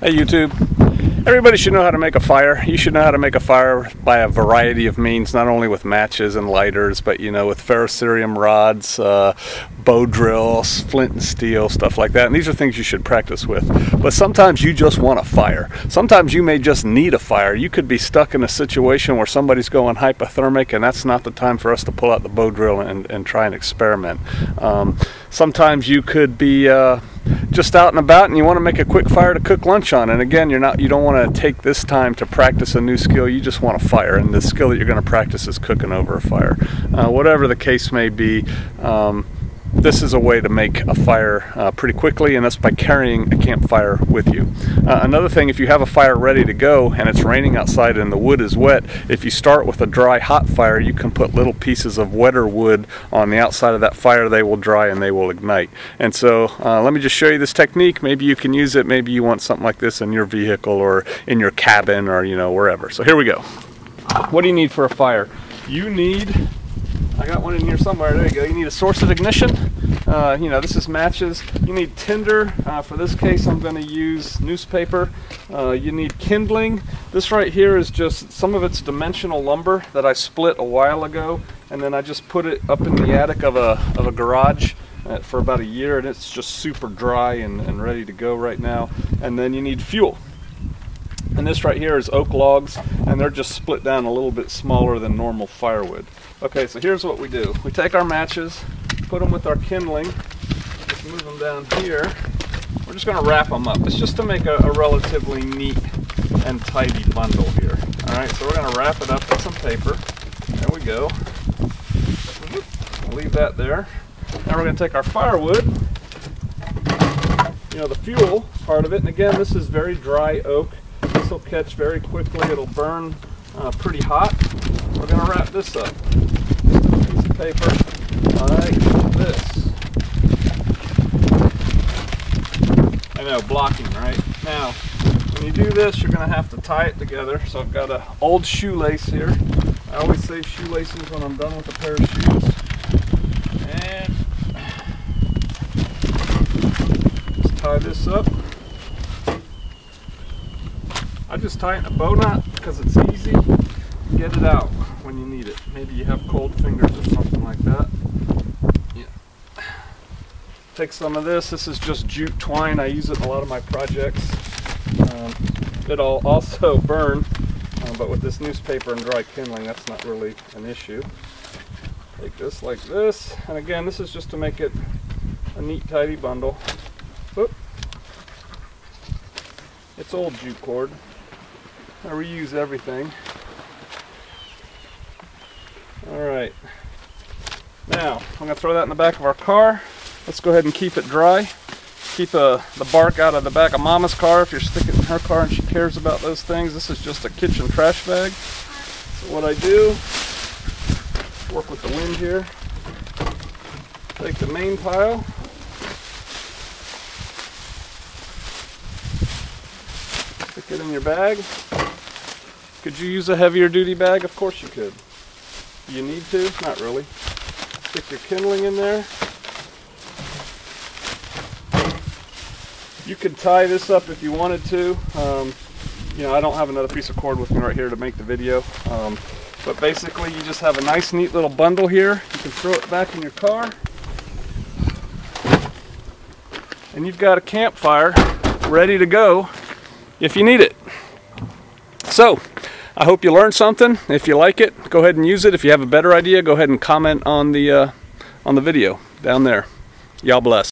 Hey YouTube. Everybody should know how to make a fire. You should know how to make a fire by a variety of means, not only with matches and lighters, but with ferrocerium rods, bow drills, flint and steel, stuff like that. And these are things you should practice with. But sometimes you just want a fire. Sometimes you may just need a fire. You could be stuck in a situation where somebody's going hypothermic, and that's not the time for us to pull out the bow drill and try and experiment. Sometimes you could be just out and about and you want to make a quick fire to cook lunch on, and again, you don't want to take this time to practice a new skill. You just want a fire, and the skill that you're going to practice is cooking over a fire. Whatever the case may be, this is a way to make a fire pretty quickly, and that's by carrying a campfire with you. Another thing, if you have a fire ready to go and it's raining outside and the wood is wet, if you start with a dry hot fire, you can put little pieces of wetter wood on the outside of that fire. They will dry and they will ignite. And so let me just show you this technique. Maybe you can use it. Maybe you want something like this in your vehicle or in your cabin or wherever. So here we go. What do you need for a fire? You need, I got one in here somewhere. There you go. You need a source of ignition. This is matches. You need tinder. For this case, I'm going to use newspaper. You need kindling. This right here is just some of it's dimensional lumber that I split a while ago, and then I just put it up in the attic of a garage for about a year, and it's just super dry and ready to go right now. And then you need fuel. And this right here is oak logs, and they're just split down a little bit smaller than normal firewood. Okay, so here's what we do. We take our matches, put them with our kindling, just move them down here. We're just going to wrap them up. It's just to make a relatively neat and tidy bundle here. Alright, so we're going to wrap it up with some paper. There we go. Leave that there. Now we're going to take our firewood, the fuel part of it, and again, this is very dry oak. This will catch very quickly. It'll burn pretty hot. We're going to wrap this up. Just a piece of paper like this. I know, blocking, right? Now, when you do this, you're going to have to tie it together. So I've got an old shoelace here. I always save shoelaces when I'm done with a pair of shoes. And just tie this up. I just tie it in a bow knot because it's easy. Get it out when you need it. Maybe you have cold fingers or something like that. Yeah. Take some of this. This is just jute twine. I use it in a lot of my projects. It'll also burn, but with this newspaper and dry kindling, that's not really an issue. Take this like this, and again, this is just to make it a neat, tidy bundle. Whoop. It's old jute cord. I reuse everything. Alright, now I'm going to throw that in the back of our car. Let's go ahead and keep it dry. Keep the bark out of the back of Mama's car if you're sticking in her car and she cares about those things. This is just a kitchen trash bag. So what I do, work with the wind here. Take the main pile. Stick it in your bag. Could you use a heavier duty bag? Of course you could. You need to? Not really. Stick your kindling in there. You could tie this up if you wanted to. I don't have another piece of cord with me right here to make the video. But basically you just have a nice neat little bundle here. You can throw it back in your car. And you've got a campfire ready to go if you need it. So, I hope you learned something. If you like it, go ahead and use it. If you have a better idea, go ahead and comment on the video down there. Y'all bless.